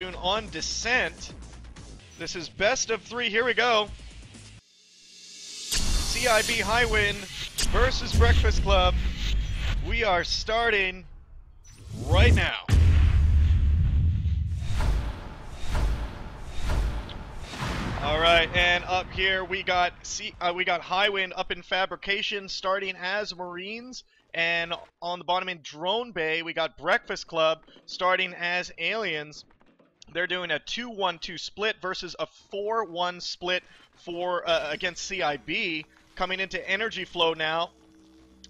On Descent. This is best of 3. Here we go. CiB-Highwind versus Breakfast Club. We are starting right now. All right, and up here we got Highwind up in fabrication, starting as Marines, and on the bottom in Drone Bay we got Breakfast Club starting as aliens. They're doing a 2-1-2 split versus a 4-1 split for against CiB. Coming into energy flow now,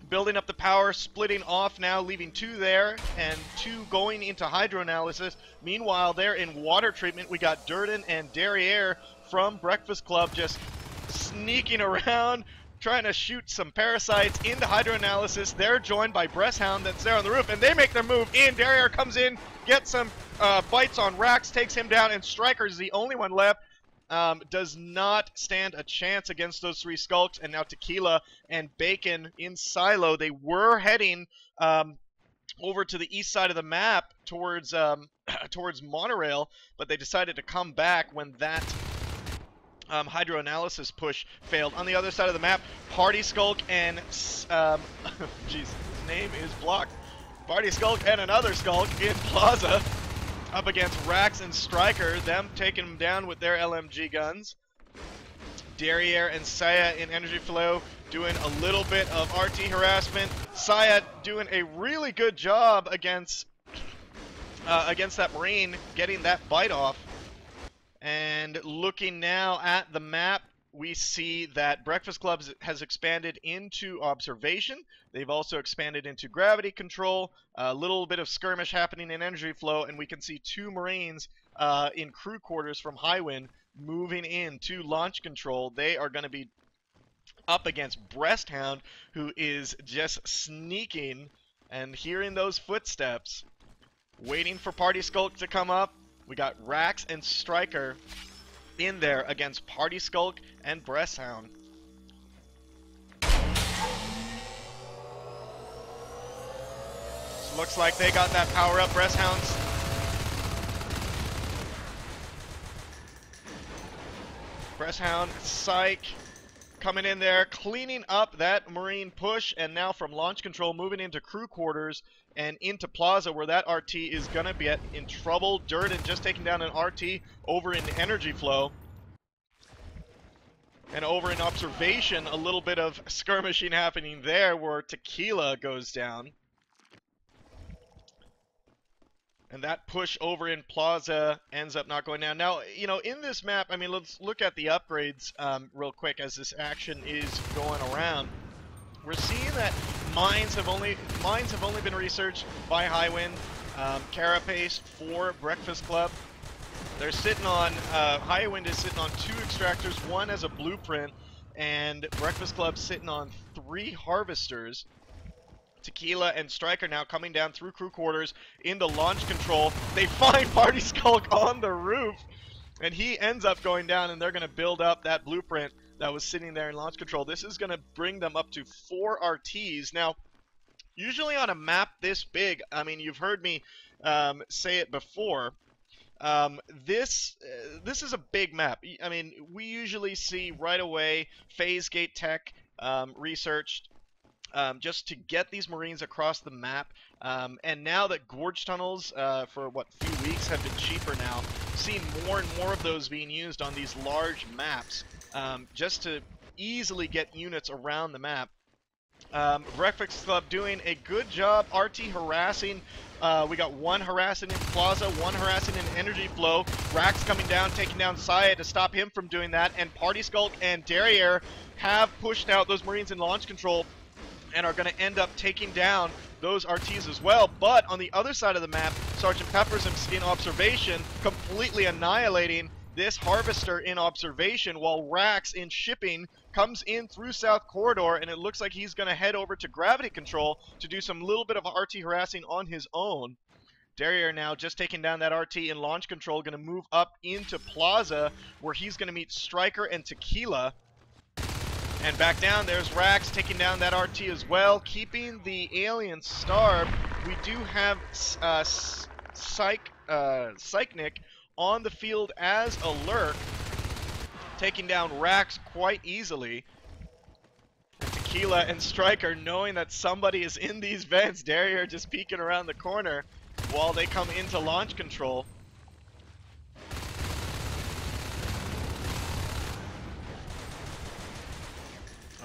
building up the power, splitting off now, leaving 2 there and 2 going into hydroanalysis. Meanwhile, they're in water treatment. We got Durden and Derriere from Breakfast Club just sneaking around, trying to shoot some parasites into hydroanalysis. They're joined by Breasthound that's there on the roof, and they make their move in. Derriere comes in, gets some bites on Rax, takes him down, and Striker's the only one left. Does not stand a chance against those 3 skulks. And now Tequila and Bacon in silo. They were heading over to the east side of the map towards towards Monorail, but they decided to come back when that hydroanalysis push failed. On the other side of the map, Party Skulk and jeez, his name is blocked. Party Skulk and another Skulk in Plaza up against Rax and Striker, them taking them down with their LMG guns. Derriere and Saya in energy flow doing a little bit of RT harassment. Saya doing a really good job against that Marine, getting that bite off. And looking now at the map, we see that Breakfast Club has expanded into observation. They've also expanded into gravity control. A little bit of skirmish happening in energy flow, and we can see 2 Marines in crew quarters from Highwind moving into launch control. They are going to be up against Breasthound, who is just sneaking and hearing those footsteps, waiting for Party Skulk to come up. We got Rax and Striker in there against Party Skulk and Breasthound. So looks like they got that power up. Breasthounds Psych coming in there, cleaning up that Marine push, and now from launch control moving into crew quarters and into Plaza, where that RT is gonna be in trouble. Durden just taking down an RT over in energy flow. And over in observation, a little bit of skirmishing happening there where Tequila goes down. And that push over in Plaza ends up not going down. Now, you know, in this map, I mean, let's look at the upgrades real quick as this action is going around. We're seeing that mines have only been researched by Highwind. Carapace for Breakfast Club. They're sitting on, Highwind is sitting on 2 extractors, 1 as a blueprint, and Breakfast Club sitting on 3 harvesters. Tequila and Striker now coming down through crew quarters into launch control. They find Party Skulk on the roof, and he ends up going down, and they're going to build up that blueprint that was sitting there in launch control. This is going to bring them up to 4 RTs. Now, usually on a map this big, I mean, you've heard me say it before, this is a big map. I mean, we usually see right away phase gate tech researched just to get these Marines across the map. And now that gorge tunnels for what few weeks have been cheaper now, seeing more and more of those being used on these large maps just to easily get units around the map. Breakfast Club doing a good job RT harassing. We got 1 harassing in Plaza, 1 harassing in energy flow. Rax coming down, taking down Saya to stop him from doing that. And Party Skulk and Derriere have pushed out those Marines in launch control and are going to end up taking down those RTs as well. But on the other side of the map, Sergeant Pepper's in observation, completely annihilating this harvester in observation, while Rax in shipping comes in through South Corridor, and it looks like he's going to head over to gravity control to do some little bit of RT harassing on his own. Derriere now just taking down that RT in launch control, going to move up into Plaza, where he's going to meet Striker and Tequila. And back down, there's Rax taking down that RT as well, keeping the alien starved. We do have Psychnic on the field as a lurk, taking down Rax quite easily. And Tequila and Striker knowing that somebody is in these vents. Derriere just peeking around the corner while they come into launch control.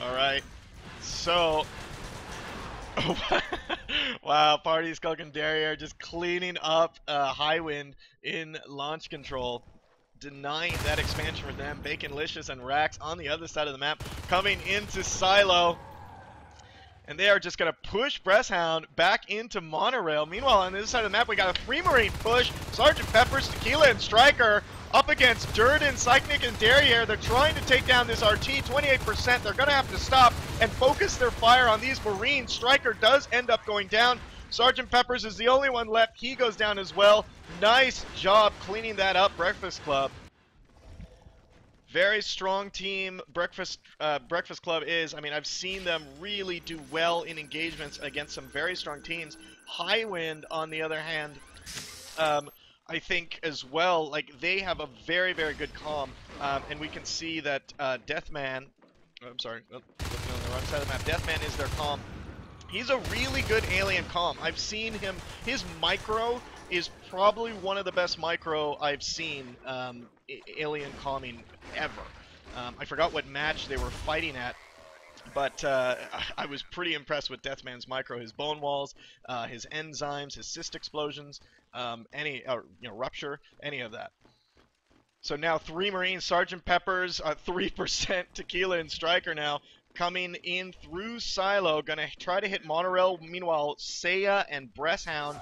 Alright, so... wow, Party Skulk and Derriere just cleaning up Highwind in launch control. Denying that expansion for them. Baconlicious and Rax on the other side of the map coming into Silo. And they are just going to push Breasthound back into Monorail. Meanwhile, on the other side of the map, we got a 3-Marine push. Sergeant Peppers, Tequila, and Striker up against Durden, Psychnic, and Derriere. They're trying to take down this RT, 28%. They're going to have to stop and focus their fire on these Marines. Striker does end up going down. Sergeant Peppers is the only one left. He goes down as well. Nice job cleaning that up, Breakfast Club. Very strong team Breakfast Club is. I mean, I've seen them really do well in engagements against some very strong teams. Highwind, on the other hand, I think as well, like, they have a very, very good comm. And we can see that Deathman, I'm sorry, looking on the wrong side of the map. Deathman is their comm. He's a really good alien comm. I've seen him, his micro is probably one of the best micro I've seen alien comming ever. I forgot what match they were fighting at, but I was pretty impressed with Deathman's micro. His bone walls, his enzymes, his cyst explosions, rupture, any of that. So now 3 Marines, Sergeant Peppers, 3% Tequila and Striker now coming in through Silo, gonna try to hit Monorail. Meanwhile, Seiya and Breasthound.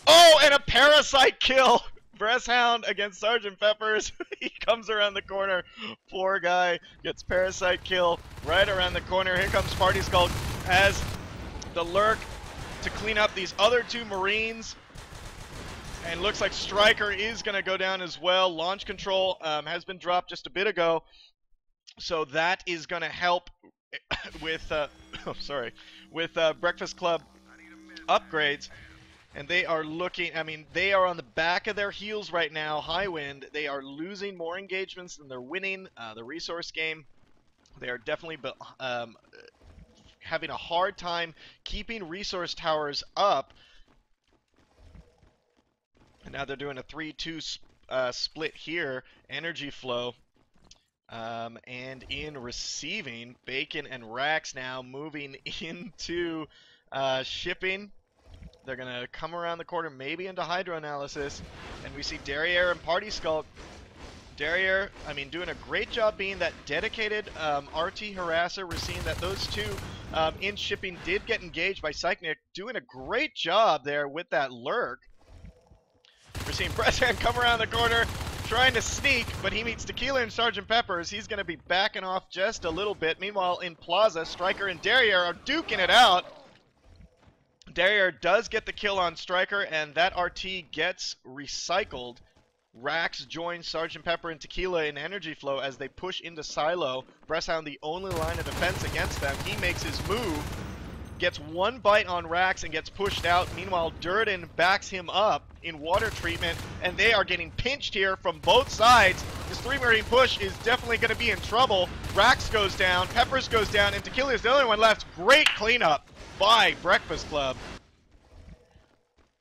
Oh, and a Parasite kill! Breasthound against Sergeant Peppers. He comes around the corner. Poor guy gets Parasite kill right around the corner. Here comes Party Skulk as the lurk to clean up these other 2 Marines. And looks like Striker is going to go down as well. Launch control has been dropped just a bit ago. So that is going to help with, with Breakfast Club upgrades. And they are looking, I mean, they are on the back of their heels right now. Highwind, they are losing more engagements than they're winning. The resource game, they are definitely having a hard time keeping resource towers up. And now they're doing a 3-2 split here. Energy flow. And in receiving, Bacon and Rax now moving into shipping. They're going to come around the corner, maybe into Hydro Analysis. And we see Derriere and Party Skulk. Derriere, I mean, doing a great job being that dedicated RT harasser. We're seeing that those 2 in shipping did get engaged by Psychnic. Doing a great job there with that lurk. We're seeing Breasthand come around the corner, trying to sneak, but he meets Tequila and Sergeant Peppers. He's going to be backing off just a little bit. Meanwhile, in Plaza, Striker and Derriere are duking it out. Derriere does get the kill on Striker, and that RT gets recycled. Rax joins Sergeant Pepper and Tequila in energy flow as they push into Silo. Breasthound, the only line of defense against them. He makes his move, gets 1 bite on Rax and gets pushed out. Meanwhile, Durden backs him up in water treatment, and they are getting pinched here from both sides. This 3-Marine push is definitely going to be in trouble. Rax goes down, Peppers goes down, and Tequila is the only one left. Great cleanup by Breakfast Club.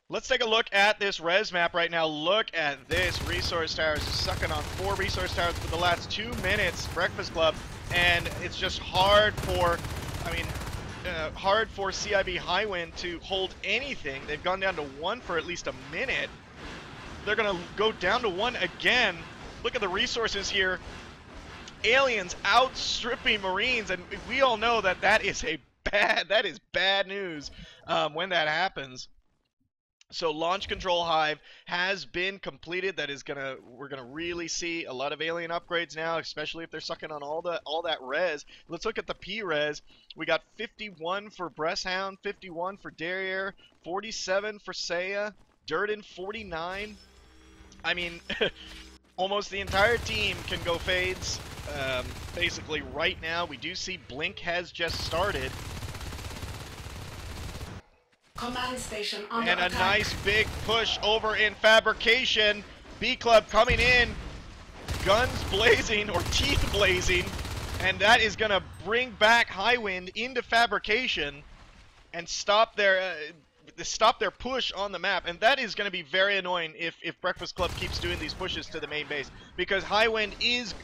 Let's take a look at this res map right now. Look at this. Resource Towers is sucking on 4 Resource Towers for the last 2 minutes. Breakfast Club, and it's just hard for, hard for CiB-Highwind to hold anything. They've gone down to 1 for at least a minute. They're going to go down to 1 again. Look at the resources here. Aliens outstripping Marines, and we all know that that is bad news when that happens. So launch control hive has been completed. That is we're gonna really see a lot of alien upgrades now, especially if they're sucking on all that res. Let's look at the P-res. We got 51 for Breasthound, 51 for Derriere, 47 for Seiya, Durden 49. I mean, almost the entire team can go fades. Basically right now, we do see Blink has just started. Command station under and a attack. nice big push over in fabrication. B Klub coming in, guns blazing, or teeth blazing, and that is going to bring back Highwind into fabrication and stop their push on the map. And that is going to be very annoying if Breakfast Klub keeps doing these pushes to the main base, because Highwind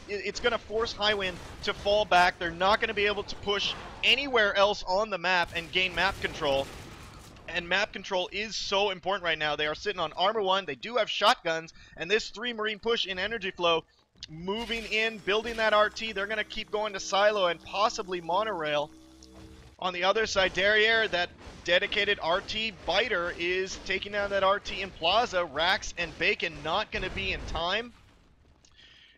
it's going to force Highwind to fall back. They're not going to be able to push anywhere else on the map and gain map control. And map control is so important right now. They are sitting on armor 1. They do have shotguns, and this 3 Marine push in energy flow, moving in, building that RT. They're going to keep going to silo and possibly monorail. On the other side, Derriere, that dedicated RT biter, is taking down that RT in Plaza. Rax and Bacon not going to be in time.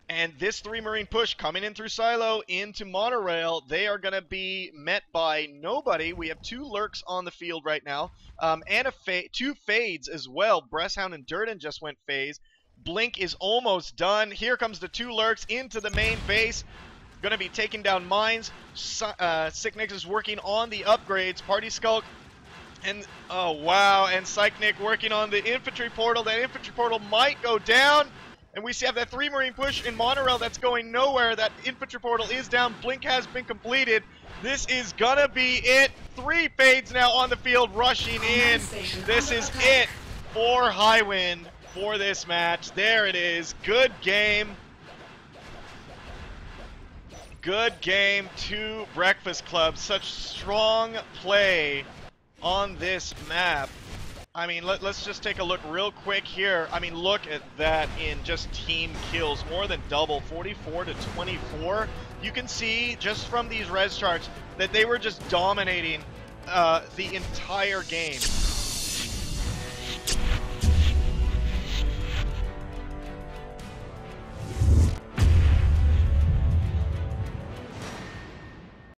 And this 3 Marine push coming in through silo into monorail, they are going to be met by nobody. We have 2 lurks on the field right now, and 2 fades as well. Breasthound and Durden just went phase. Blink is almost done. Here comes the 2 lurks into the main base. Going to be taking down mines. Sicknix is working on the upgrades. Party Skulk and, oh wow, and Psychnic working on the infantry portal. That infantry portal might go down. And we have that 3 Marine push in monorail that's going nowhere. That infantry portal is down. Blink has been completed. This is gonna be it. 3 fades now on the field rushing in. This is it for Highwind for this match. There it is. Good game. Good game to Breakfast Klub. Such strong play on this map. I mean, let's just take a look real quick here. I mean, look at that in just team kills. More than double, 44 to 24. You can see just from these res charts that they were just dominating the entire game.